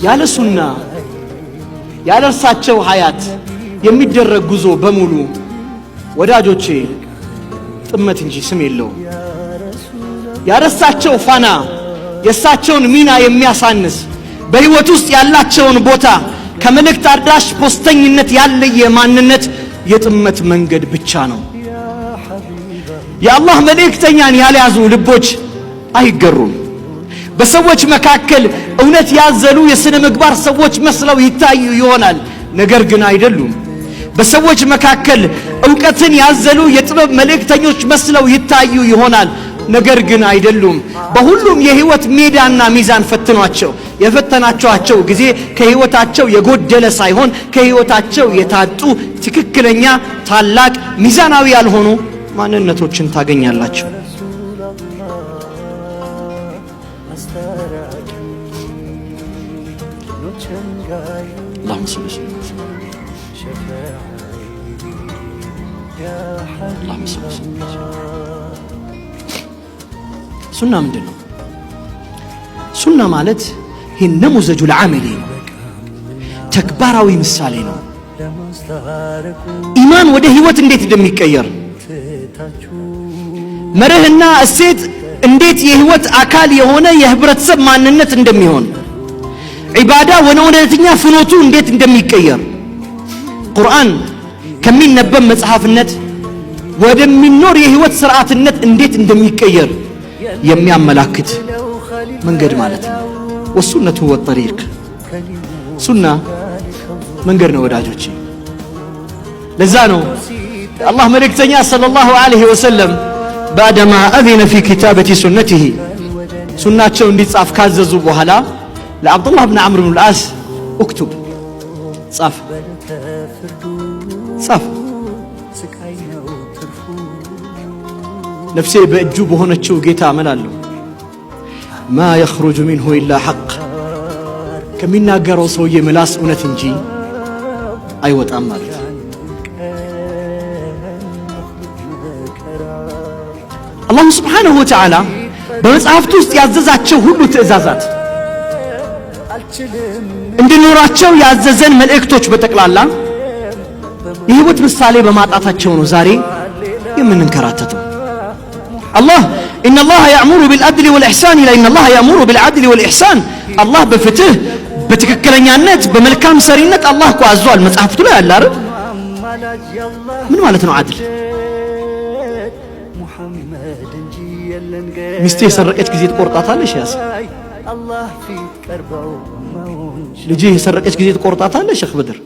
ያለ ሱና ያለ እርሳቸው ሐያት የሚደረግ ጉዞ በሙሉ ወዳጆቼ ጥመት እንጂ ስም የለው። ያረሳቸው ፋና የሳቸውን ሚና የሚያሳንስ በህይወት ውስጥ ያላቸውን ቦታ ከመልእክት አድራሽ ፖስተኝነት ያለየ ማንነት የጥመት መንገድ ብቻ ነው። የአላህ መልእክተኛን ያልያዙ ልቦች አይገሩም። በሰዎች መካከል እውነት ያዘሉ የሥነ ምግባር ሰዎች መስለው ይታዩ ይሆናል፣ ነገር ግን አይደሉም። በሰዎች መካከል ዕውቀትን ያዘሉ የጥበብ መልእክተኞች መስለው ይታዩ ይሆናል፣ ነገር ግን አይደሉም። በሁሉም የህይወት ሜዳና ሚዛን ፈትኗቸው የፈተናቸው ጊዜ ከህይወታቸው የጎደለ ሳይሆን ከህይወታቸው የታጡ ትክክለኛ ታላቅ ሚዛናዊ ያልሆኑ ማንነቶችን ታገኛላችሁ። اللهم صل وسلم اللهم صل وسلم ሱና ምንድነው? ሱና ማለት ይህ ነሙዘጁል ዓመሊ ነው፣ ተግባራዊ ምሳሌ ነው። ኢማን ወደ ህይወት እንዴት እንደሚቀየር መርህና እሴት እንዴት የህይወት አካል የሆነ የህብረተሰብ ማንነት እንደሚሆን ዒባዳ ወደ እውነተኛ ፍኖቱ እንዴት እንደሚቀየር ቁርአን ከሚነበብ መጽሐፍነት ወደሚኖር የህይወት ስርዓትነት እንዴት እንደሚቀየር የሚያመላክት መንገድ ማለት ነው። ወሱነቱ ወጠሪቅ ሱና መንገድ ነው ወዳጆቼ። ለዛ ነው አላህ መልእክተኛ ሰለላሁ ዐለይሂ ወሰለም ባዕደማ አዚነ ፊ ኪታበቲ ሱነቲሂ ሱናቸው እንዲጻፍ ካዘዙ በኋላ ለአብዱላህ ብን ዓምር ብን ልዓስ እክቱብ ጻፍ ነፍሴ በእጁ በሆነችው ጌታ አመላለሁ ማ የኽሩጁ ሚንሁ ኢላ ሐቅ ከሚናገረው ሰውዬ ምላስ እውነት እንጂ አይወጣም ማለት አላሁ ስብሓንሁ ወተዓላ በመጽሐፍቱ ውስጥ ያዘዛቸው ሁሉ ትእዛዛት እንድኖራቸው ያዘዘን መልእክቶች በጠቅላላ የህይወት ምሳሌ በማጣታቸው ነው ዛሬ የምንንከራተተው። الله إن الله يأمر بالعدل والإحسان إلى إن الله يأمر بالعدل والإحسان الله بفتح بتككلنيانات بملكام سرينات الله كو عزوال مصحفته لا يلا رب من مالتنا عدل مستي سرقت كزيت قرطاتالش ياس ልጅ የሰረቀች ጊዜ ተቆርጣታለሽ ሼክ በድር